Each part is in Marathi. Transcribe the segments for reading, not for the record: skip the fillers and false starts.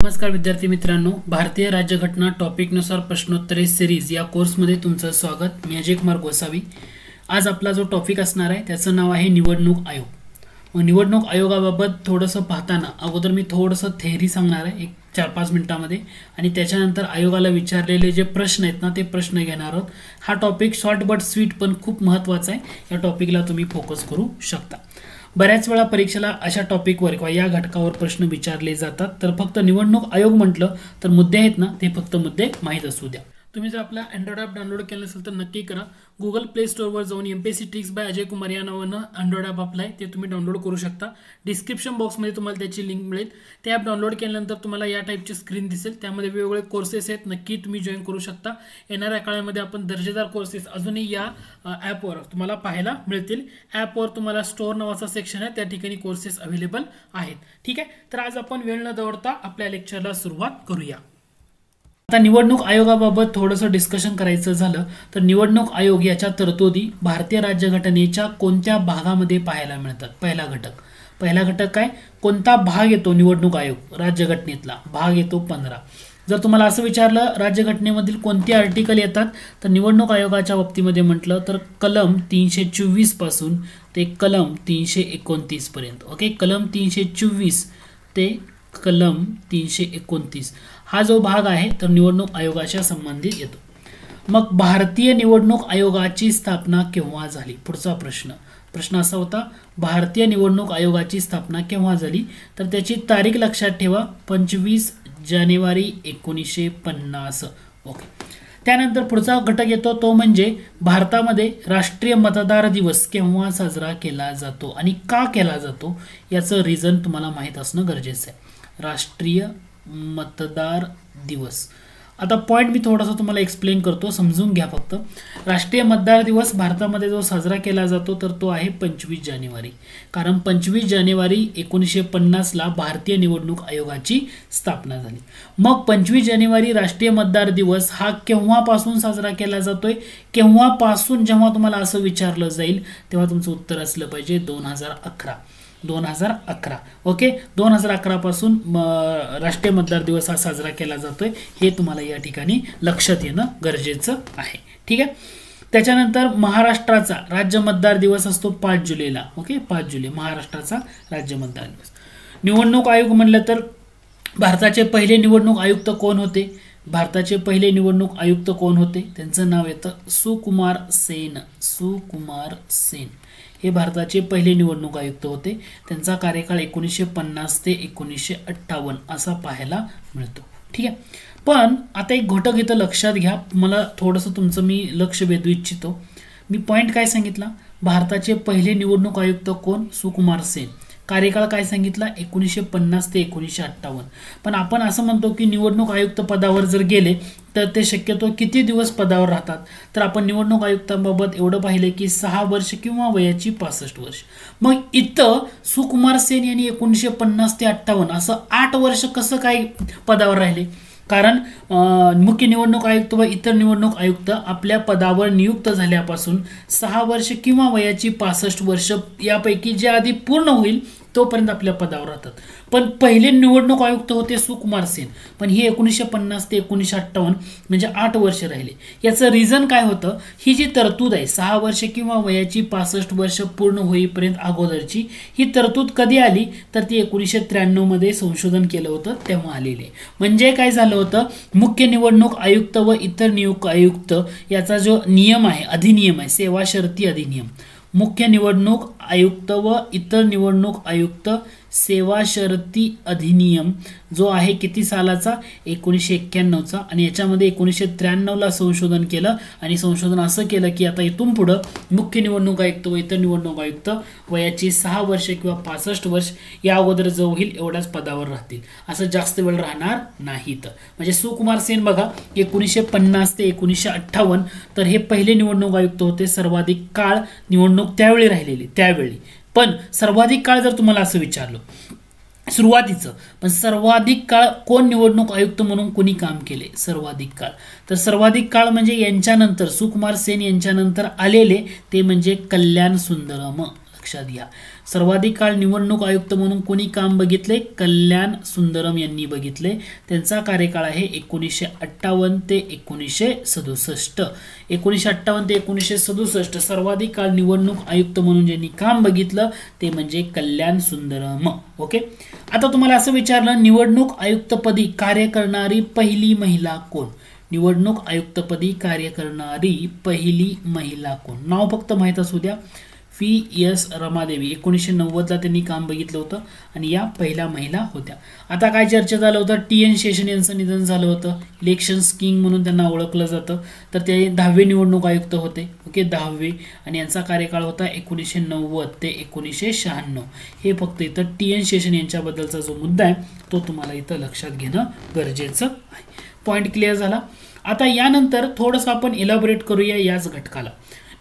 नमस्कार विद्यार्थी मित्रांनो, भारतीय राज्यघटना टॉपिकनुसार प्रश्नोत्तरे सिरीज या कोर्समध्ये तुमचं स्वागत। मी अजय कुमार गोसावी। आज आपला जो टॉपिक असणार आहे त्याचं नाव आहे निवडणूक आयोग। निवडणूक आयोगाबाबत थोडंसं पाहताना अगोदर मी थोडंसं थेअरी सांगणार आहे 4-5 मिनिटांमध्ये, आणि त्याच्यानंतर आयोगाला विचारलेले जे प्रश्न आहेत ना ते प्रश्न घेणार आहोत। हा टॉपिक शॉर्ट बट स्वीट पण खूप महत्त्वाचा आहे। या टॉपिकला तुम्ही फोकस करू शकता। बऱ्याच वेळा परीक्षेला अशा टॉपिकवर किंवा या घटकावर प्रश्न विचारले जातात, तर फक्त निवडणूक आयोग म्हटलं तर मुद्दे आहेत ना ते फक्त मुद्दे माहीत असू द्या। तुम्ही जर आपला अँड्रॉइड ॲप डाउनलोड केलं असेल तर नक्की करा। गुगल प्ले स्टोअरवर जाऊन MPSC tricks bye Ajay Kumar या नावानं अँड्रॉइड ॲप आपलं आहे, ते तुम्ही डाउनलोड करू शकता। डिस्क्रिप्शन बॉक्समध्ये तुम्हाला त्याची लिंक मिळेल। ते ॲप डाउनलोड केल्यानंतर तुम्हाला या टाईपची स्क्रीन दिसेल, त्यामध्ये वेगवेगळे कोर्सेस आहेत, नक्की तुम्ही जॉईन करू शकता। येणाऱ्या काळामध्ये आपण दर्जेदार कोर्सेस अजूनही या ॲपवर तुम्हाला पाहायला मिळतील। ॲपवर तुम्हाला स्टोअर नावाचा सेक्शन आहे, त्या ठिकाणी कोर्सेस अवेलेबल आहेत। ठीक आहे, तर आज आपण वेळ न दवडता आपल्या लेक्चरला सुरुवात करूया। आता निवडणूक आयोगाबाबत थोडंसं डिस्कशन करायचं झालं तर निवडणूक आयोग याच्या तरतुदी भारतीय राज्यघटनेच्या कोणत्या भागामध्ये पाहायला मिळतात? पहिला घटक काय, कोणता भाग येतो निवडणूक आयोग राज्यघटनेतला? भाग येतो 15। जर तुम्हाला असं विचारलं राज्यघटनेमधील कोणते आर्टिकल येतात, तर निवडणूक आयोगाच्या बाबतीमध्ये म्हटलं तर कलम 324 पासून ते कलम 329 पर्यंत। ओके, कलम 324 ते कलम 329 हा जो भाग आहे तर निवडणूक आयोगाच्या संबंधित येतो। मग भारतीय निवडणूक आयोगाची स्थापना केव्हा झाली? पुढचा प्रश्न असा होता, भारतीय निवडणूक आयोगाची स्थापना केव्हा झाली? तर त्याची तारीख लक्षात ठेवा, 25 जानेवारी 1950। ओके, त्यानंतर पुढचा घटक येतो तो म्हणजे भारतामध्ये राष्ट्रीय मतदार दिवस केव्हा साजरा केला जातो आणि का केला जातो याचं रिझन तुम्हाला माहित असणं गरजेचं आहे। राष्ट्रीय मतदार दिवस, आता पॉइंट मी थोडासा तुम्हाला एक्सप्लेन करतो, समजून घ्या फक्त। राष्ट्रीय मतदार दिवस भारतामध्ये जो साजरा केला जातो तर तो आहे 25 जानेवारी, कारण 25 जानेवारी 1950 ला भारतीय निवडणूक आयोगाची स्थापना झाली। मग 25 जानेवारी राष्ट्रीय मतदार दिवस हा केव्हापासून साजरा केला जातोय? केव्हापासून जेव्हा तुम्हाला असं विचारलं जाईल तेव्हा तुमचं उत्तर असलं पाहिजे 2011। ओके, 2011 पासून राष्ट्रीय मतदार दिवस हा साजरा केला जातोय, हे तुम्हाला या ठिकाणी लक्षात येणं गरजेचं आहे। ठीक आहे, त्याच्यानंतर महाराष्ट्राचा राज्य मतदार दिवस असतो 5 जुलैला। ओके, 5 जुलै महाराष्ट्राचा राज्य मतदार दिवस। निवडणूक आयोग म्हणलं तर भारताचे पहिले निवडणूक आयुक्त कोण होते? त्यांचं नाव येतं सुकुमार सेन। हे भारताचे पहिले निवडणूक आयुक्त होते। त्यांचा कार्यकाळ 1950 ते 1958 असा पाहायला मिळतो। ठीक आहे, पण आता एक घटक इथं लक्षात घ्या, मला थोडंसं तुमचं मी लक्ष वेधू इच्छितो। मी पॉइंट काय सांगितला, भारताचे पहिले निवडणूक आयुक्त कोण? सुकुमार सेन। कार्यकाळ काय सांगितला? 1950 ते 1958। पण आपण असं म्हणतो की निवडणूक आयुक्त पदावर जर गेले तर ते शक्यतो किती दिवस पदावर राहतात? तर आपण निवडणूक आयुक्तांबाबत एवढं पाहिलं की 6 वर्ष किंवा वयाची 65 वर्ष। मग इथं सुकुमार सेन यांनी 1950 ते 58 असं 8 वर्ष कसं काय पदावर राहिले? कारण मुख्य निवडणूक आयुक्त व इतर निवडणूक आयुक्त आपल्या पदावर नियुक्त झाल्यापासून 6 वर्ष किंवा वयाची 65 वर्ष यापैकी जे आधी पूर्ण होईल तोपर्यंत आपल्या पदावर राहतात। पण पहिले निवडणूक आयुक्त होते सुकुमार सेन, पण हे 1950 ते 1958 म्हणजे 8 वर्ष राहिले। याचं रिझन काय होतं? ही जी तरतूद आहे 6 वर्ष किंवा वयाची 65 वर्ष पूर्ण होईपर्यंत अगोदरची, ही तरतूद कधी आली? तर ती 1993 मध्ये संशोधन केलं होतं तेव्हा आलेली आहे। म्हणजे काय झालं होतं, मुख्य निवडणूक आयुक्त व इतर नियुक्त आयुक्त याचा जो नियम आहे, अधिनियम आहे, सेवा शर्ती अधिनियम, मुख्य निवडणूक आयुक्त व इतर निवडणूक आयुक्त सेवा शर्ती अधिनियम जो आहे किती सालाचा? 1991चा। आणि याच्यामध्ये 1993 ला संशोधन केलं, आणि संशोधन असं केलं की आता इथून पुढं मुख्य निवडणूक आयुक्त व इतर निवडणूक आयुक्त वयाची 6 वर्ष किंवा 65 वर्ष या अगोदर जो होईल एवढ्याच पदावर राहतील, असं जास्त वेळ राहणार नाहीत। म्हणजे सुकुमार सेन बघा 1950 ते 1958 तर हे पहिले निवडणूक आयुक्त होते। सर्वाधिक काळ निवडणूक त्यावेळी राहिलेली, पण सर्वाधिक काळ जर तुम्हाला असं विचारलं सुरुवातीचं, पण सर्वाधिक काळ कोण निवडणूक आयुक्त म्हणून कोणी काम केले? सर्वाधिक काळ, तर सर्वाधिक काळ म्हणजे यांच्यानंतर सुकुमार सेन यांच्यानंतर आलेले ते म्हणजे कल्याण सुंदरम। लक्षात घ्या. सर्वाधिक काळ निवडणूक आयुक्त म्हणून कोणी काम बघितले? कल्याण सुंदरम यांनी बघितले. त्यांचा कार्यकाळ आहे 1958 ते 1967. 1958 ते 1967 सर्वाधिक काळ निवडणूक आयुक्त म्हणून ज्यांनी काम बघितलं ते म्हणजे कल्याण सुंदरम. ओके. आता तुम्हाला असं विचारलं, निवडणूक आयुक्तपदी कार्य करणारी पहिली महिला कोण? निवडणूक आयुक्तपदी कार्य करणारी पहिली महिला कोण? नाव फक्त माहित असू द्या. V.S. रमादेवी. 1990 ला त्यांनी काम बघितलं होतं आणि या पहिल्या महिला होत्या. आता काय चर्चा झालं होतं? T.N. शेषन यांचं निधन झालं होतं. इलेक्शन किंग म्हणून त्यांना ओळखलं जातं. तर ते 10वे निवडणूक आयुक्त होते. ओके, 10वे. आणि यांचा कार्यकाळ होता 1990 ते 1996. हे फक्त इथं T.N. शेषन यांच्याबद्दलचा जो मुद्दा आहे तो तुम्हाला इथं लक्षात घेणं गरजेचं आहे. पॉइंट क्लिअर झाला. आता यानंतर थोडंसं आपण इलॅबोरेट करूया याच घटकाला.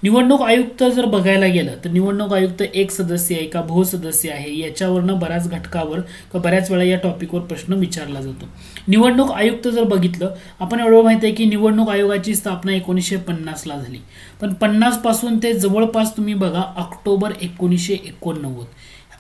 निवडणूक आयुक्त जर बघायला गेलं तर निवडणूक आयुक्त एक सदस्य आहे का बहुसदस्य आहे याच्यावरनं बऱ्याच घटकावर किंवा बऱ्याच वेळा या टॉपिकवर प्रश्न विचारला जातो. निवडणूक आयुक्त जर बघितलं, आपण एवढं माहिती आहे की निवडणूक आयोगाची स्थापना 1950 ला झाली. पण 50 पासून ते जवळपास तुम्ही बघा ऑक्टोबर 1989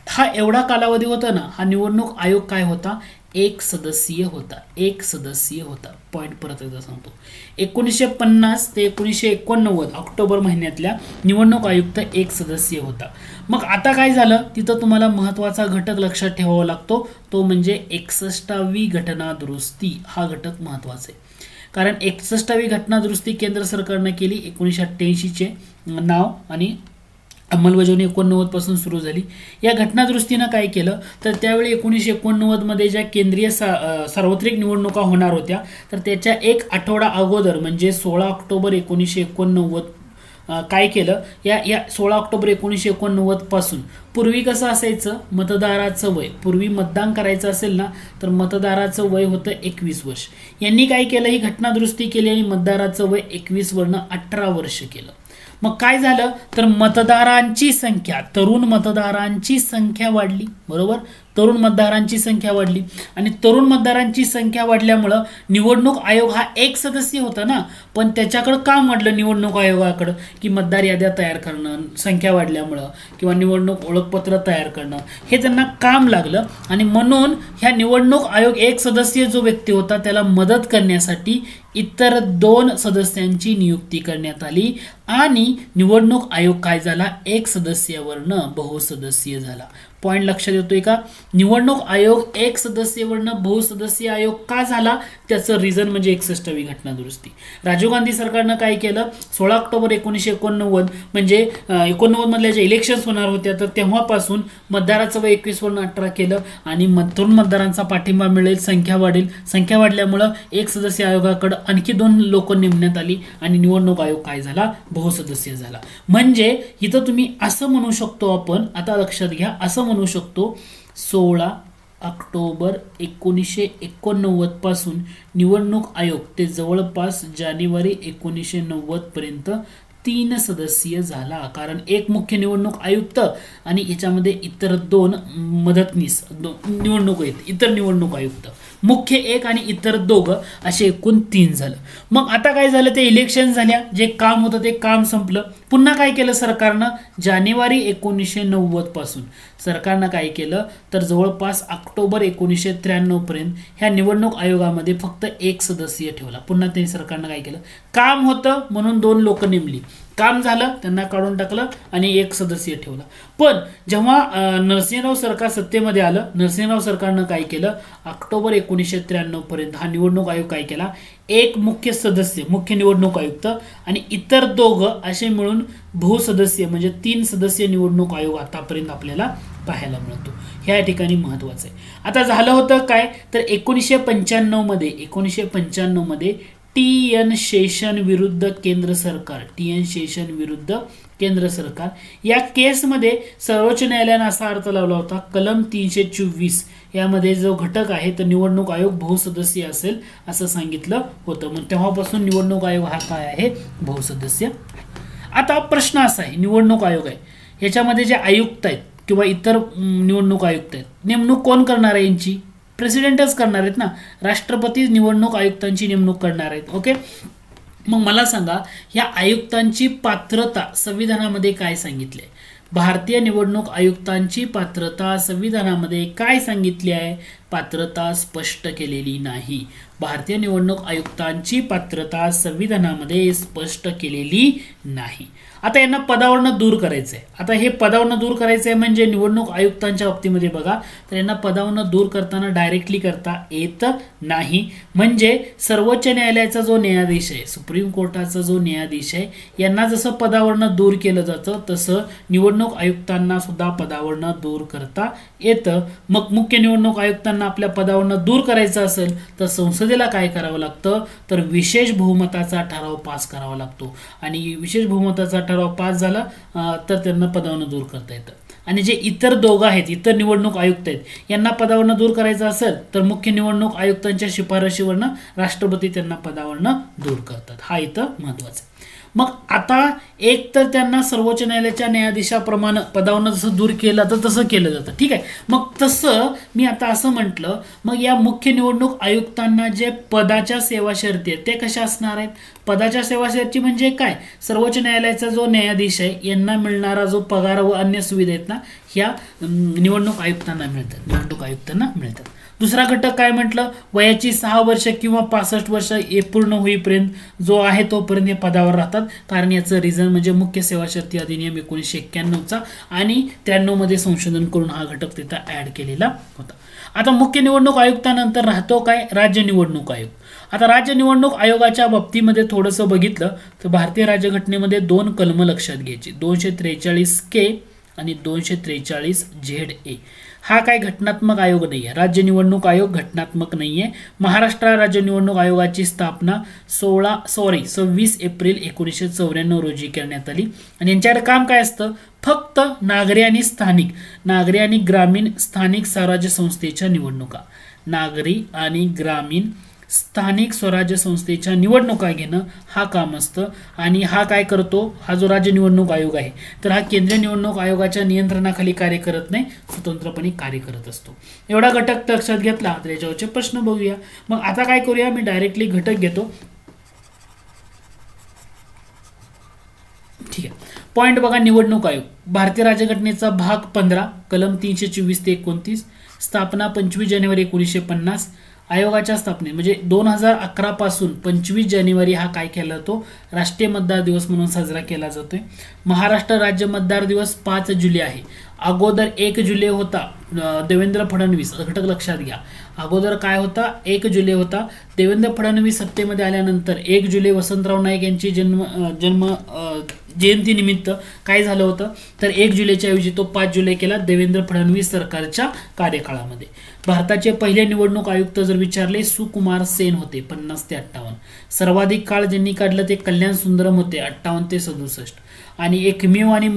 हा एवढा कालावधी होता ना, हा निवडणूक आयोग काय होता? एक सदस्यीय होता. एक सदस्यीय होता. पॉइंट परत एकदा सांगतो. 1950 ते 1989 ऑक्टोबर महिन्यातल्या निवडणूक आयुक्त एक सदस्यीय होता. मग आता काय झालं? तिथं तुम्हाला महत्वाचा घटक लक्षात ठेवावा लागतो, तो म्हणजे 61वी घटना दुरुस्ती. हा घटक महत्वाचा आहे. कारण 61वी घटना दुरुस्ती केंद्र सरकारने केली. 1988 चे नाव आणि अंमलबजावणी 89 पासून सुरू झाली. या घटना दुरुस्तीनं काय केलं तर त्यावेळी 1989 मध्ये ज्या केंद्रीय सार्वत्रिक निवडणुका होणार होत्या तर त्याच्या एक आठवडा अगोदर म्हणजे 16 ऑक्टोबर 1989 काय केलं? या 16 ऑक्टोबर 1989 पासून पूर्वी कसं असायचं? मतदाराचं वय, पूर्वी मतदान करायचं असेल ना तर मतदाराचं वय होतं 21 वर्ष. यांनी काय केलं? ही घटना दुरुस्ती केली आणि मतदाराचं वय 21 वरनं 18 वर्ष केलं. मग काय झालं तर मतदारांची संख्या, तरुण मतदारांची संख्या वाढली. बरोबर, तरुण मतदारांची संख्या वाढली आणि तरुण मतदारांची संख्या वाढल्यामुळं निवडणूक आयोग हा एक सदस्य होता ना, पण त्याच्याकडे काम वाढलं निवडणूक आयोगाकडे की मतदार याद्या तयार करणं, संख्या वाढल्यामुळं किंवा निवडणूक ओळखपत्र तयार करणं हे त्यांना काम लागलं. आणि म्हणून ह्या निवडणूक आयोग एक सदस्य जो व्यक्ती होता त्याला मदत करण्यासाठी इतर 2 सदस्यांची नियुक्ती करण्यात आली आणि निवडणूक आयोग काय झाला? एक सदस्यावरनं बहुसदस्यीय झाला. पॉइंट लक्षात येतोय का? निवडणूक आयोग एक सदस्यवरनं बहुसदस्यीय आयोग का झाला? त्याचं रिझन म्हणजे 61वी घटना दुरुस्ती. राजीव गांधी सरकारनं काय केलं? 16 ऑक्टोबर 1989 म्हणजे 89 मधल्या ज्या इलेक्शन्स होणार होत्या तर तेव्हापासून मतदाराचं वय 21 वरून 18 केलं आणि तरुण मतदारांचा पाठिंबा मिळेल, संख्या वाढेल. संख्या वाढल्यामुळं एक सदस्य आयोगाकडे आणखी 2 लोक नेमण्यात आली आणि निवडणूक आयोग काय झाला? बहुसदस्यीय झाला. म्हणजे इथं तुम्ही असं म्हणू शकतो आपण, आता लक्षात घ्या, असं म्हणू शकतो 16 ऑक्टोबर 1989 पासून निवडणूक आयोग ते जवळपास जानेवारी 1990 पर्यंत 3 सदस्यीय झाला. कारण एक मुख्य निवडणूक आयुक्त आणि याच्यामध्ये इतर 2 मदतनीस निवडणूक आहेत, इतर निवडणूक आयुक्त, मुख्य 1 आणि इतर 2 असे एकूण 3 झालं. मग आता काय झालं? ते इलेक्शन झाल्या, जे काम होतं ते काम संपलं. पुन्हा काय केलं सरकारनं? जानेवारी 1990 पासून सरकारनं काय केलं तर जवळपास ऑक्टोबर 1993 पर्यंत ह्या निवडणूक आयोगामध्ये फक्त एक सदस्य ठेवला. पुन्हा ते सरकारनं काय केलं? काम होतं म्हणून 2 लोक नेमली, काम झालं त्यांना काढून टाकलं आणि एक सदस्य ठेवला. पण जेव्हा नरसिंहराव सरकार सत्तेमध्ये आलं, नरसिंहराव सरकारनं काय केलं? ऑक्टोबर 1993 पर्यंत हा निवडणूक आयोग काय केला? एक मुख्य सदस्य, मुख्य निवडणूक आयुक्त आणि इतर 2 असे मिळून बहुसदस्य म्हणजे 3 सदस्य निवडणूक आयोग आतापर्यंत आपल्याला पाहायला मिळतो. ह्या ठिकाणी महत्वाचं आहे. आता झालं होतं काय तर 1995 मध्ये T.N. शेषन विरुद्ध केंद्र सरकार, T.N. शेषन विरुद्ध केंद्र सरकार या केसमध्ये सर्वोच्च न्यायालयाने असा अर्थ लावला होता कलम 324 यामध्ये जो घटक आहे तर निवडणूक आयोग बहुसदस्य असेल असं सांगितलं होतं. मग तेव्हापासून निवडणूक आयोग हा काय आहे? बहुसदस्य. आता प्रश्न असा आहे, निवडणूक आयोग आहे याच्यामध्ये जे आयुक्त आहेत किंवा इतर निवडणूक आयुक्त आहेत, नेमणूक कोण करणार आहे? यांची प्रेसिडेंटच करणार आहेत ना, राष्ट्रपती निवडणूक आयुक्तांची नेमणूक करणार आहेत. ओके, मग मला सांगा या आयुक्तांची पात्रता संविधानामध्ये काय सांगितले? भारतीय निवडणूक आयुक्तांची पात्रता संविधानामध्ये काय सांगितली आहे? पात्रता स्पष्ट केलेली नाही. भारतीय निवडणूक आयुक्तांची पात्रता संविधानामध्ये स्पष्ट केलेली नाही. आता यांना पदावरनं दूर करायचंय. आता हे पदावरनं दूर करायचंय म्हणजे निवडणूक आयुक्तांच्या बाबतीमध्ये बघा तर यांना पदावरनं दूर करताना डायरेक्टली करता येत नाही. म्हणजे सर्वोच्च न्यायालयाचा जो न्यायाधीश आहे, सुप्रीम कोर्टाचा जो न्यायाधीश आहे, यांना जसं पदावरनं दूर केलं जातं तसं निवडणूक आयुक्तांना सुद्धा पदावरनं दूर करता येतं. मग मुख्य निवडणूक आयुक्तांना आपल्या पदावरनं दूर करायचं असेल तर संसदेला काय करावं लागतं तर विशेष बहुमताचा ठराव पास करावा लागतो. आणि विशेष बहुमताचा ठराव पास झाला तर त्यांना पदावरनं दूर करता येतं. आणि जे इतर दोघं आहेत, इतर निवडणूक आयुक्त आहेत, यांना पदावरनं दूर करायचं असेल तर मुख्य निवडणूक आयुक्तांच्या शिफारशीवरनं राष्ट्रपती त्यांना पदावरनं दूर करतात. हा इथं महत्वाचा. मग आता एक तर त्यांना सर्वोच्च न्यायालयाच्या न्यायाधीशाप्रमाणे पदावरनं जसं दूर केलं तर तसं केलं जातं. ठीक आहे. मग तसं मी आता असं म्हटलं, मग या मुख्य निवडणूक आयुक्तांना जे पदाच्या सेवा शर्ती आहेत ते कशा असणार आहेत? पदाच्या सेवा शर्ती म्हणजे काय? सर्वोच्च न्यायालयाचा जो न्यायाधीश आहे यांना मिळणारा जो पगार व अन्य सुविधा आहेत ना, ह्या निवडणूक आयुक्तांना मिळतात, निवडणूक आयुक्तांना मिळतात. दुसरा घटक काय म्हटलं? वयाची 6 वर्ष किंवा 65 वर्ष पूर्ण होईपर्यंत जो आहे तोपर्यंत हे पदावर राहतात. कारण याचं रिझन म्हणजे मुख्य सेवा शर्ती अधिनियम 1991चा आणि 93 मध्ये संशोधन करून हा घटक तिथं ऍड केलेला होता. आता मुख्य निवडणूक आयुक्तानंतर राहतो काय? राज्य निवडणूक आयोग. आता राज्य निवडणूक आयोगाच्या बाबतीमध्ये थोडंसं बघितलं तर भारतीय राज्यघटनेमध्ये 2 कलम लक्षात घ्यायची, 243K आणि 243ZA. हा काय घटनात्मक आयोग नाहीये. राज्य निवडणूक आयोग घटनात्मक नाहीये. महाराष्ट्र राज्य निवडणूक आयोगाची स्थापना 26 एप्रिल 1994 रोजी करण्यात आली. आणि यांच्याकडे काम काय असतं? फक्त नागरी आणि ग्रामीण स्थानिक स्वराज्य संस्थेच्या निवडणुका, नागरी आणि ग्रामीण स्थानिक स्वराज्य संस्थेच्या निवडणुका घेणं हा काम असतं. आणि हा काय करतो? हा जो राज्य निवडणूक आयोग आहे तर हा केंद्रीय निवडणूक आयोगाच्या नियंत्रणाखाली कार्य करत नाही, स्वतंत्रपणे कार्य करत असतो. एवढा घटक लक्षात घेतला तर याच्यावरचे प्रश्न बघूया. मग आता काय करूया, मी डायरेक्टली घटक घेतो. ठीक आहे. पॉइंट बघा. निवडणूक आयोग भारतीय राज्यघटनेचा भाग 15 कलम 324 ते 29, स्थापना 25 जानेवारी 1950. आयोगाच्या स्थापने म्हणजे 2011 पासून 25 जानेवारी हा काय केला जातो? राष्ट्रीय मतदार दिवस म्हणून साजरा केला जातोय. महाराष्ट्र राज्य मतदार दिवस 5 जुलै आहे. अगोदर 1 जुलै होता देवेंद्र फडणवीस, घटक लक्षात घ्या. अगोदर काय होता? 1 जुलै होता. देवेंद्र फडणवीस सत्तेमध्ये आल्यानंतर 1 जुलै वसंतराव नाईक यांची जन्म जयंती निमित्त काय झालं होतं तर 1 जुलैच्या ऐवजी तो 5 जुलै केला देवेंद्र फडणवीस सरकारच्या कार्यकाळामध्ये. भारताचे पहिले निवडणूक आयुक्त जर विचारले सुकुमार सेन होते 50 ते 58. सर्वाधिक काळ ज्यांनी काढलं ते कल्याण सुंदरम होते 58 ते 67. आणि एकमेव आणि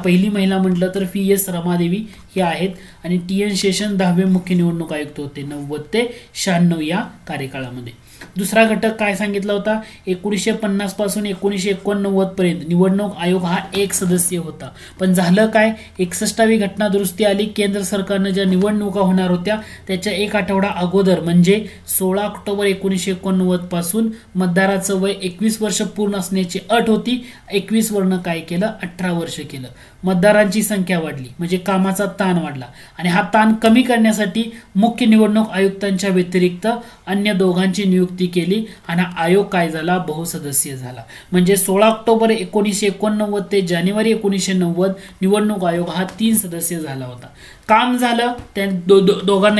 पहिली महिला म्हटलं तर PS रमादेवी हे आहेत. आणि TN शेषन 10वे मुख्य निवडणूक आयुक्त होते 90 ते 96 या कार्यकाळामध्ये. दुसरा घटक काय सांगितला होता? 1950 पासून 1989 पर्यंत निवडणूक आयोग हा 1 सदस्य होता. पण झालं काय? 61वी घटना दुरुस्ती आली. केंद्र सरकारने ज्या निवडणुका होणार होत्या त्याच्या 1 आठवडा अगोदर म्हणजे 16 ऑक्टोबर 1989 पासून मतदाराचं वय 21 वर्ष पूर्ण असण्याची अट होती. 21 वरनं काय केलं? 18 वर्ष केलं. मतदारांची संख्या वाढली म्हणजे कामाचा ताण वाढला. आणि हा ताण कमी करण्यासाठी मुख्य निवडणूक आयुक्तांच्या व्यतिरिक्त अन्य दोघांची नियुक्ती केली आणि आयोग काय झाला? बहुसदस्यीय झाला. म्हणजे 16 ऑक्टोबर 1989 ते जानेवारी 1990 निवडणूक आयोग हा 3 सदस्य झाला होता. काम झालं. त्या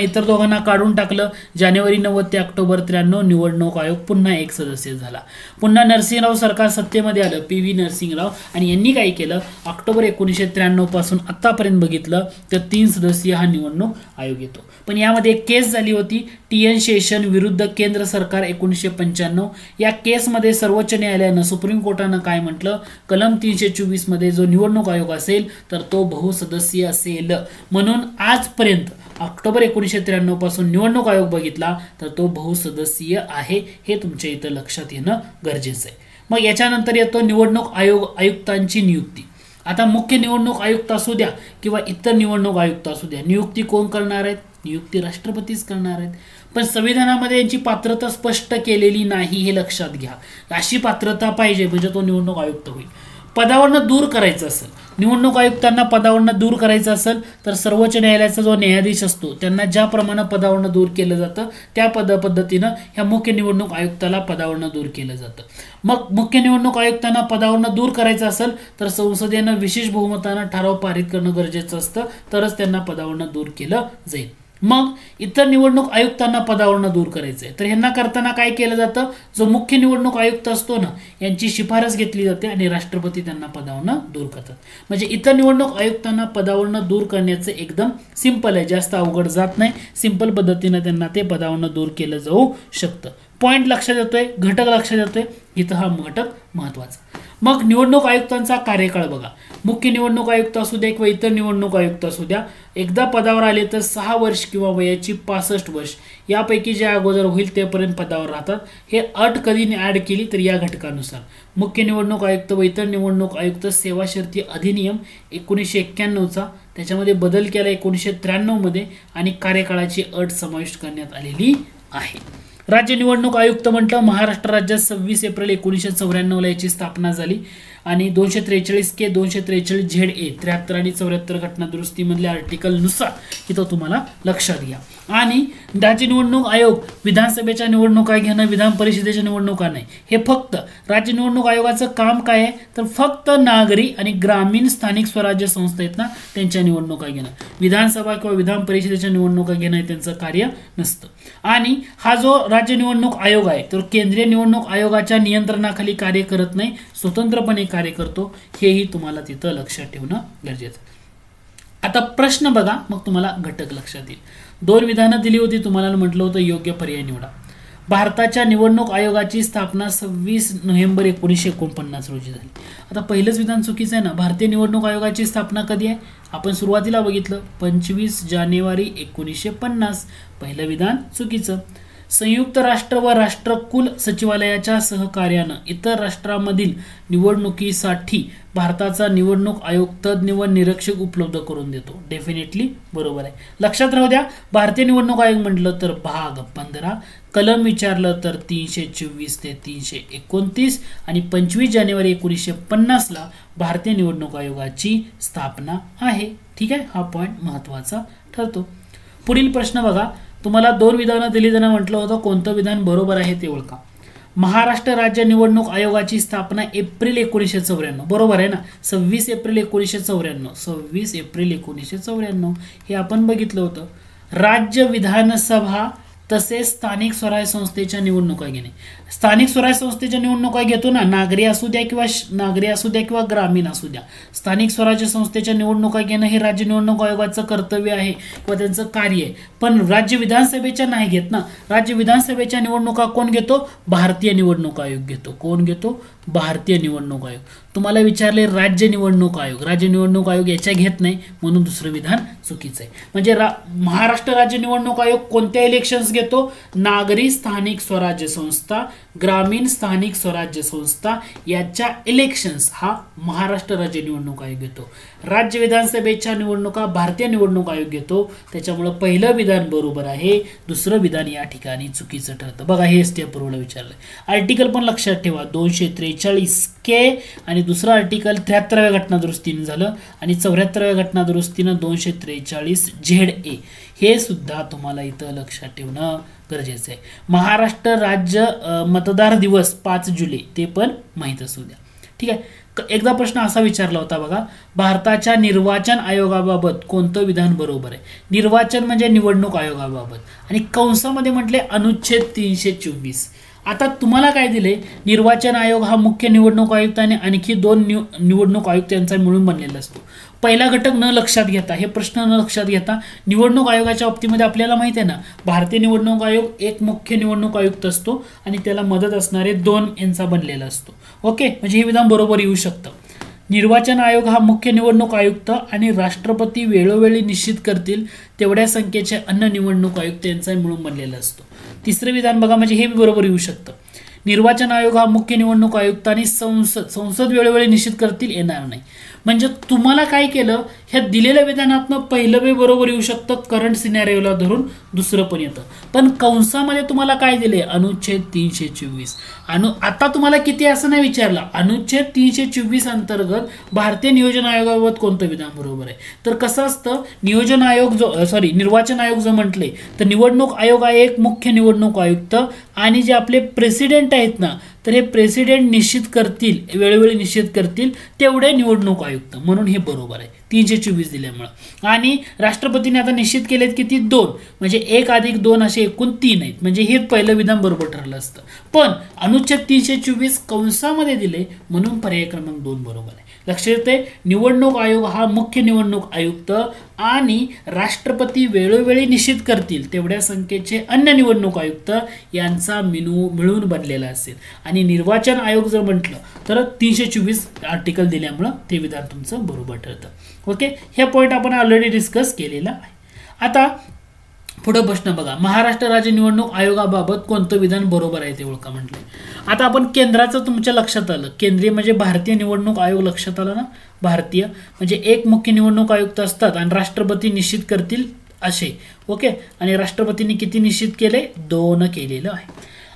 इतर दोघांना काढून टाकलं. जानेवारी 90 ते ऑक्टोबर 93 निवडणूक आयोग पुन्हा 1 सदस्य झाला. पुन्हा नरसिंहराव सरकार सत्तेमध्ये आलं, PV नरसिंहराव, आणि यांनी काय केलं? ऑक्टोबर 1993 पासून आतापर्यंत बघितलं तर 3 सदस्यीय हा निवडणूक आयोग येतो. पण यामध्ये एक केस झाली होती TN शेषन विरुद्ध केंद्र सरकार 1995. या केसमध्ये सर्वोच्च न्यायालयानं सुप्रीम कोर्टानं काय म्हटलं? कलम 324 मध्ये जो निवडणूक आयोग असेल तर तो बहुसदस्यीय असेल. म्हणून आजपर्यंत ऑक्टोबर 1993 पासून निवडणूक आयोग बघितला तर तो बहुसदस्यीय आहे. हे तुमच्या इथं लक्षात येणं गरजेचं आहे. मग याच्यानंतर येतो निवडणूक आयुक्तांची नियुक्ती. आता मुख्य निवडणूक आयुक्त असू द्या किंवा इतर निवडणूक आयुक्त असू द्या, नियुक्ती कोण करणार आहेत? नियुक्ती राष्ट्रपतीच करणार आहेत. पण संविधानामध्ये यांची पात्रता स्पष्ट केलेली नाही, हे लक्षात घ्या. अशी पात्रता पाहिजे म्हणजे तो निवडणूक आयुक्त होईल. पदावरनं दूर करायचं असेल, निवडणूक आयुक्तांना पदावरनं दूर करायचं असेल तर सर्वोच्च न्यायालयाचा जो न्यायाधीश असतो त्यांना ज्याप्रमाणे पदावरनं दूर केलं जातं त्या पद्धतीनं ह्या मुख्य निवडणूक आयुक्ताला पदावरनं दूर केलं जातं. मग मुख्य निवडणूक आयुक्तांना पदावरनं दूर करायचं असेल तर संसदेनं विशेष बहुमतानं ठराव पारित करणं गरजेचं असतं, तरच त्यांना पदावरनं दूर केलं जाईल. मग इतर निवडणूक आयुक्तांना पदावरनं दूर करायचंय तर ह्यांना करताना काय केलं जातं, जो मुख्य निवडणूक आयुक्त असतो ना यांची शिफारस घेतली जाते आणि राष्ट्रपती त्यांना पदावरनं दूर करतात. म्हणजे इतर निवडणूक आयुक्तांना पदावरनं दूर करण्याचं एकदम सिंपल आहे, जास्त अवघड जात नाही. सिंपल पद्धतीनं त्यांना ते पदावरनं दूर केलं जाऊ शकतं. पॉइंट लक्षात येतोय, घटक लक्षात येतोय, इथं हा घटक महत्वाचा. मग निवडणूक आयुक्तांचा कार्यकाळ बघा, मुख्य निवडणूक आयुक्त असू द्या किंवा इतर निवडणूक आयुक्त असू द्या, एकदा पदावर आले तर 6 वर्ष किंवा वयाची 65 वर्ष यापैकी जे अगोदर होईल तेपर्यंत पदावर राहतात. हे अट कधी ऍड केली तर या घटकानुसार मुख्य निवडणूक आयुक्त व इतर निवडणूक आयुक्त सेवा शर्ती अधिनियम 1991चा त्याच्यामध्ये बदल केला 1993 मध्ये आणि कार्यकाळाची अट समाविष्ट करण्यात आलेली आहे. राज्य निवडणूक आयुक्त म्हटलं महाराष्ट्र राज्यात 26 एप्रिल 1994 ला याची स्थापना झाली आणि 243 के 243 ZA 73 आणि 74 घटना दुरुस्तीमधल्या आर्टिकलनुसार इथं तुम्हाला लक्षात घ्या. आणि राज्य निवडणूक आयोग विधानसभेच्या निवडणुका घेणं, विधान परिषदेच्या निवडणुका नाही. हे फक्त राज्य निवडणूक आयोगाचं काम काय आहे तर फक्त नागरी आणि ग्रामीण स्थानिक स्वराज्य संस्था आहेत ना त्यांच्या निवडणुका घेणं, विधानसभा किंवा विधान परिषदेच्या निवडणुका घेणं हे त्यांचं कार्य नसतं. आणि हा जो राज्य निवडणूक आयोग आहे तर केंद्रीय निवडणूक आयोगाच्या नियंत्रणाखाली कार्य करत नाही, स्वतंत्रपणे कार्य करतो. हेही तुम्हाला तिथं लक्षात ठेवणं गरजेचं. आता प्रश्न बघा, मग तुम्हाला घटक लक्षात येईल. 2 विधानं दिली होती, तुम्हाला म्हटलं होतं योग्य पर्याय निवडा. भारताच्या निवडणूक आयोगाची स्थापना 26 नोव्हेंबर 1949 रोजी झाली. आता पहिलंच विधान चुकीचं आहे ना. भारतीय निवडणूक आयोगाची स्थापना कधी आहे आपण सुरुवातीला बघितलं 25 जानेवारी 1950. पहिलं विधान चुकीचं. संयुक्त राष्ट्र व राष्ट्रकुल सचिवालयाच्या सहकार्यानं इतर राष्ट्रांमधील निवडणुकीसाठी भारताचा निवडणूक आयोग तज्ज्ञ व निरीक्षक उपलब्ध करून देतो. डेफिनेटली बरोबर आहे. लक्षात राहू द्या, भारतीय निवडणूक आयोग म्हटलं तर भाग 15, कलम विचारलं तर 324 ते 329 आणि 25 जानेवारी 1950 ला भारतीय निवडणूक आयोगाची स्थापना आहे. ठीक आहे, हा पॉइंट महत्वाचा ठरतो. पुढील प्रश्न बघा, तुम्हाला 2 विधानं दिली जाणं म्हटलं होतं, कोणतं विधान बरोबर आहे ते ओळखा. महाराष्ट्र राज्य निवडणूक आयोगाची स्थापना एप्रिल 1994 बरोबर आहे ना. 26 एप्रिल 1994, 26 एप्रिल 1994 हे आपण बघितलं होतं. राज्य विधानसभा तसेच स्थानिक स्वराज्य संस्थेच्या निवडणुका घेणे. स्थानिक स्वराज्य संस्थेच्या निवडणुका घेतो ना, नागरी असू द्या किंवा ग्रामीण असू द्या, स्थानिक स्वराज्य संस्थेच्या निवडणुका घेणं हे राज्य निवडणूक आयोगाचं कर्तव्य आहे किंवा त्यांचं कार्य आहे. पण राज्य विधानसभेच्या नाही घेत ना. राज्य विधानसभेच्या निवडणुका कोण घेतो? भारतीय निवडणूक आयोग घेतो. कोण घेतो? भारतीय निवडणूक आयोग. तुम्हाला विचारले राज्य निवडणूक आयोग, राज्य निवडणूक आयोग याच्या घेत नाही म्हणून दुसरं विधान चुकीचं आहे. म्हणजे महाराष्ट्र राज्य निवडणूक आयोग कोणत्या इलेक्शन्स घेतो? नागरी स्थानिक स्वराज्य संस्था, ग्रामीण स्थानिक स्वराज्य संस्था याच्या इलेक्शन्स हा महाराष्ट्र राज्य निवडणूक आयोग घेतो. राज्य विधानसभेच्या निवडणुका भारतीय निवडणूक आयोग घेतो. त्याच्यामुळे पहिलं विधान बरोबर आहे, दुसरं विधान या ठिकाणी चुकीचं ठरतं. बघा, हे स्टेपवरला विचारलंय. आर्टिकल पण लक्षात ठेवा, 243 के आणि दुसरं आर्टिकल 73व्या घटना दुरुस्तीनं झालं आणि 74व्या घटना दुरुस्तीनं 243 ZA हे सुद्धा तुम्हाला इथं लक्षात ठेवणं गरजेचं आहे. महाराष्ट्र राज्य मतदार दिवस 5 जुलै ते पण माहीत असू द्या. ठीक आहे. एकदा प्रश्न असा विचारला होता बघा, भारताच्या निर्वाचन आयोगाबाबत कोणतं विधान बरोबर आहे? निर्वाचन म्हणजे निवडणूक आयोगाबाबत आणि कंसामध्ये म्हटले अनुच्छेद 324. आता तुम्हाला काय दिले? निर्वाचन आयोग हा मुख्य निवडणूक आयुक्त आणि आणखी 2 निवडणूक आयुक्त यांचा मिळून बनलेला असतो. पहिला घटक न लक्षात घेता, हे प्रश्न न लक्षात घेता, निवडणूक आयोगाच्या बाबतीमध्ये आपल्याला माहिती आहे ना, भारतीय निवडणूक आयोग एक मुख्य निवडणूक आयुक्त असतो आणि त्याला मदत असणारे 2 यांचा बनलेला असतो. ओके, म्हणजे हे विधान बरोबर येऊ शकतं. निर्वाचन आयोग हा मुख्य निवडणूक आयुक्त आणि राष्ट्रपती वेळोवेळी निश्चित करतील तेवढ्या संख्येचे अन्य निवडणूक आयुक्त यांचा मिळून बनलेला असतो. तिसरं विधान बघा, म्हणजे हे बरोबर येऊ शकतं. निर्वाचन आयोग हा मुख्य निवडणूक आयुक्त आणि संसद वेळोवेळी निश्चित करतील येणार नाही. म्हणजे तुम्हाला काय केलं, ह्या दिलेल्या विधानातनं पहिलं बी बरोबर येऊ शकतं, करंट सिनॅरिओला धरून दुसरं पण येतं. पण कंसामध्ये तुम्हाला काय दिले, अनुच्छेद 324. आता तुम्हाला किती असं नाही विचारलं, अनुच्छेद 324 अंतर्गत भारतीय नियोजन आयोगाबाबत कोणतं विधान बरोबर आहे. तर कसं असतं, निर्वाचन आयोग जो म्हटले तर निवडणूक आयोग हा एक मुख्य निवडणूक आयुक्त आणि जे आपले प्रेसिडेंट आहेत ना, तर हे प्रेसिडेंट निश्चित करतील, वेळोवेळी निश्चित करतील तेवढे निवडणूक आयुक्त, म्हणून हे बरोबर आहे 324 दिल्यामुळं. आणि राष्ट्रपतीने आता निश्चित केलेत किती, 2, म्हणजे 1+2 असे एकूण 3 आहेत. म्हणजे हे पहिलं विधान बरोबर ठरलं असतं. पण अनुच्छेद 324 कंसामध्ये दिले म्हणून पर्याय क्रमांक 2 बरोबर आहे. लक्षात येते, निवडणूक आयोग हा मुख्य निवडणूक आयुक्त आणि राष्ट्रपती वेळोवेळी निश्चित करतील तेवढ्या संख्येचे अन्य निवडणूक आयुक्त यांचा मिळून बनलेला असेल. आणि निर्वाचन आयोग जर म्हटलं तर 324 आर्टिकल दिल्यामुळं ते विधान तुमचं बरोबर ठरतं. ओके, हे पॉईंट आपण ऑलरेडी डिस्कस केलेला आहे. आता पुढे प्रश्न बघा, महाराष्ट्र राज्य निवडणूक आयोगाबाबत कोणतं विधान बरोबर आहे ते ओळखा म्हटलंय. आता आपण केंद्राचं तुमच्या लक्षात आलं, केंद्रीय म्हणजे भारतीय निवडणूक आयोग लक्षात आला ना, भारतीय म्हणजे एक मुख्य निवडणूक आयुक्त असतात आणि राष्ट्रपती निश्चित करतील असे. ओके, आणि राष्ट्रपतींनी किती निश्चित केले, 2 केलेलं आहे.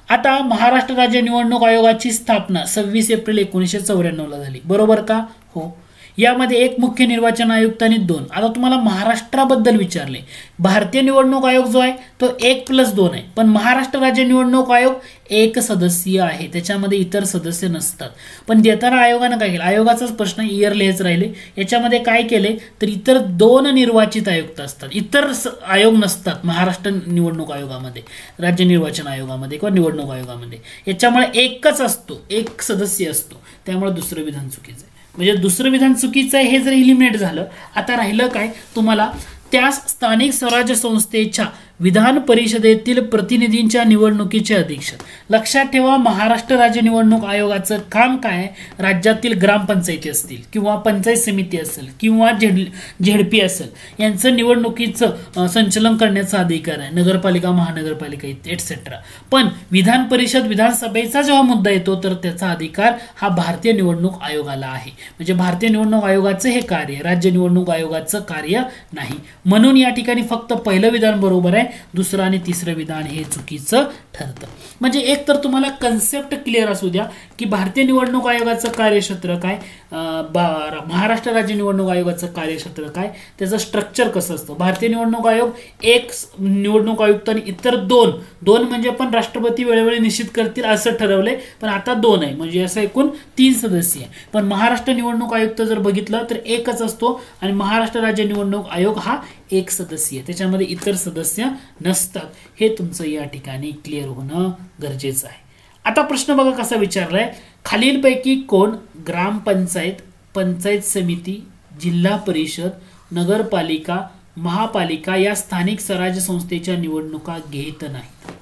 आता महाराष्ट्र राज्य निवडणूक आयोगाची स्थापना 26 एप्रिल 1994 झाली, बरोबर का, हो. यामध्ये एक मुख्य निर्वाचन आयुक्त आणि 2. आता तुम्हाला महाराष्ट्राबद्दल विचारले, भारतीय निवडणूक आयोग जो आहे तो 1+2 आहे, पण महाराष्ट्र राज्य निवडणूक आयोग 1 सदस्यीय आहे, त्याच्यामध्ये इतर सदस्य नसतात. पण देताना आयोगानं काय केलं, आयोगाचाच प्रश्न इयरली हेच राहिले, याच्यामध्ये काय केले तर इतर 2 निर्वाचित आयुक्त असतात, इतर आयोग नसतात महाराष्ट्र निवडणूक आयोगामध्ये, राज्य निर्वाचन आयोगामध्ये किंवा निवडणूक आयोगामध्ये. याच्यामुळे 1च असतो, 1 सदस्य असतो, त्यामुळे दुसरं विधान चुकीचं आहे. म्हणजे दुसरं विधान चुकीचं आहे, हे जर इलिमिनेट झालं. आता राहिलं काय, तुम्हाला त्या स्थानिक स्वराज्य संस्थेच्या विधान परिषदेतील प्रतिनिधींच्या निवडणुकीचे अधीक्षक. लक्षात ठेवा, महाराष्ट्र राज्य निवडणूक आयोगाचं काम काय, राज्यातील ग्रामपंचायती असतील किंवा पंचायत समिती असेल किंवा झेडपी असेल, यांचं निवडणुकीचं संचलन करण्याचा अधिकार आहे, नगरपालिका, महानगरपालिका एटसेट्रा. पण विधान परिषद, विधानसभेचा जेव्हा मुद्दा येतो तर त्याचा अधिकार हा भारतीय निवडणूक आयोगाला आहे. म्हणजे भारतीय निवडणूक आयोगाचं हे कार्य, राज्य निवडणूक आयोगाचं कार्य नाही. म्हणून या ठिकाणी फक्त पहिलं विधान बरोबर आहे, दुसरं आणि तिसरं विधान हे चुकीचं ठरतं. म्हणजे एक तर तुम्हाला कन्सेप्ट क्लिअर असू द्या की भारतीय निवडणूक आयोगाचं कार्यक्षेत्र काय, महाराष्ट्र राज्य निवडणूक आयोगाचं कार्यक्षेत्र काय, त्याचं स्ट्रक्चर कसं असतं. भारतीय निवडणूक आयोग 1 निवडणूक आयुक्त आणि इतर 2 म्हणजे पण राष्ट्रपती वेळोवेळी निश्चित करतील असं ठरवलंय, पण आता 2 आहे, म्हणजे असं एकूण 3 सदस्य आहे. पण महाराष्ट्र निवडणूक आयुक्त जर बघितलं तर 1च असतो आणि महाराष्ट्र राज्य निवडणूक आयोग हा 1 सदस्य, त्याच्यामध्ये इतर सदस्य नसतात. हे तुमचं या ठिकाणी क्लिअर होणं गरजेचं आहे. आता प्रश्न बघा कसा विचारलाय, खालीलपैकी कोण ग्रामपंचायत, पंचायत समिती, जिल्हा परिषद, नगरपालिका, महापालिका या स्थानिक स्वराज्य संस्थेच्या निवडणुका घेत नाही.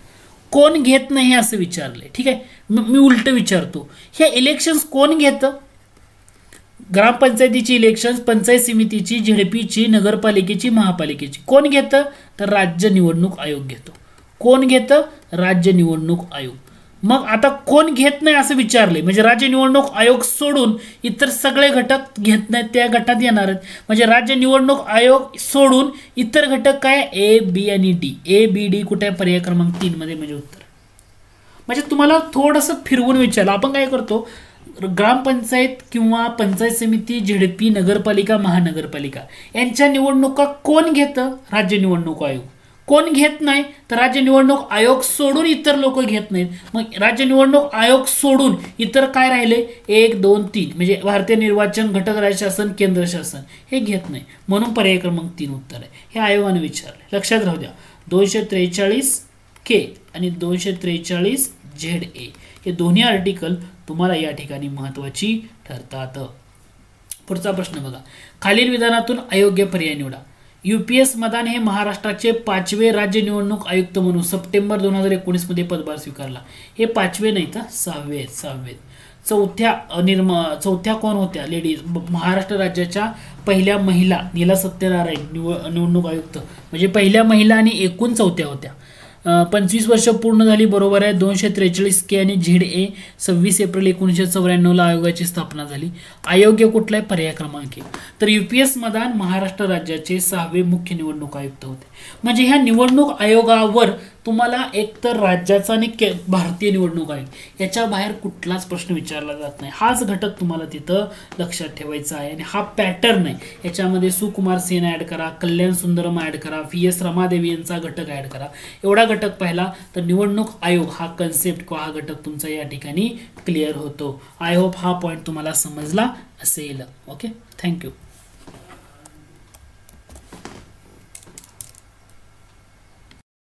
कोण घेत नाही असं विचारलंय. ठीक आहे, मी उलट विचारतो, हे इलेक्शन्स कोण घेतं, ग्रामपंचायतीची इलेक्शन्स, पंचायत समितीची, झेडपीची, नगरपालिकेची, महापालिकेची कोण घेतं तर राज्य निवडणूक आयोग घेतो. कोण घेतं, राज्य निवडणूक आयोग. मग आता कोण घेत नाही असं विचारले, म्हणजे राज्य निवडणूक आयोग सोडून इतर सगळे घटक घेत नाहीत, त्या गटात येणार आहेत. म्हणजे राज्य निवडणूक आयोग सोडून इतर घटक काय, ए, बी आणि डी. ए, बी, डी कुठे, पर्याय क्रमांक 3 मध्ये म्हणजे उत्तर. म्हणजे तुम्हाला थोडंसं फिरवून विचारलं. आपण काय करतो, ग्रामपंचायत किंवा पंचायत समिती, झेडपी, नगरपालिका, महानगरपालिका यांच्या निवडणुका कोण घेतं, राज्य निवडणूक आयोग. कोण घेत नाही तर राज्य निवडणूक आयोग सोडून इतर लोक घेत नाहीत. मग राज्य निवडणूक आयोग सोडून इतर काय राहिले, 1, 2, 3 म्हणजे भारतीय निर्वाचन, घटक राज्य शासन, केंद्र शासन हे घेत नाही, म्हणून पर्याय क्रमांक 3 उत्तर आहे. हे आयोगाने विचारले, लक्षात राहू द्या. 243 के आणि 243 ZA हे दोन्ही आर्टिकल तुम्हाला या ठिकाणी महत्वाची ठरतात. पुढचा प्रश्न बघा, खालील विधानातून अयोग्य पर्याय निवडा. UPS मदान हे महाराष्ट्राचे 5वे राज्य निवडणूक आयुक्त म्हणून सप्टेंबर 2019 मध्ये पदभार स्वीकारला. हे 5वे नाही तर 6वे आहेत. चौथ्या कोण होत्या लेडीज, महाराष्ट्र राज्याच्या पहिल्या महिला नीला सत्यनारायण निवडणूक आयुक्त, म्हणजे पहिल्या महिला आणि एकूण 4थ्या होत्या. 25 वर्ष पूर्ण झाली, बरोबर आहे. 243 के आणि ZA 26 एप्रिल 1994 आयोगाची स्थापना झाली. अयोग्य कुठला आहे? पर्याय क्रमांक 1. तर UPS मदान महाराष्ट्र राज्याचे 6वे मुख्य निवडणूक आयुक्त होते. म्हणजे ह्या निवडणूक आयोगावर तुम्हाला एकतर राज्याचा आणि भारतीय निवडणूक आयोग याच्या बाहेर कुठलाच प्रश्न विचारला जात नाही. हाच घटक तुम्हाला तिथं लक्षात ठेवायचा आहे आणि हा पॅटर्न आहे. याच्यामध्ये सुकुमार सेन ऍड करा, कल्याण सुंदरम ऍड करा, VS रमादेवी यांचा घटक ऍड करा. एवढा घटक पाहिला तर निवडणूक आयोग हा कन्सेप्ट किंवा हा घटक तुमचा या ठिकाणी क्लिअर होतो. आय होप हा पॉईंट तुम्हाला समजला असेल. Okay, thank you.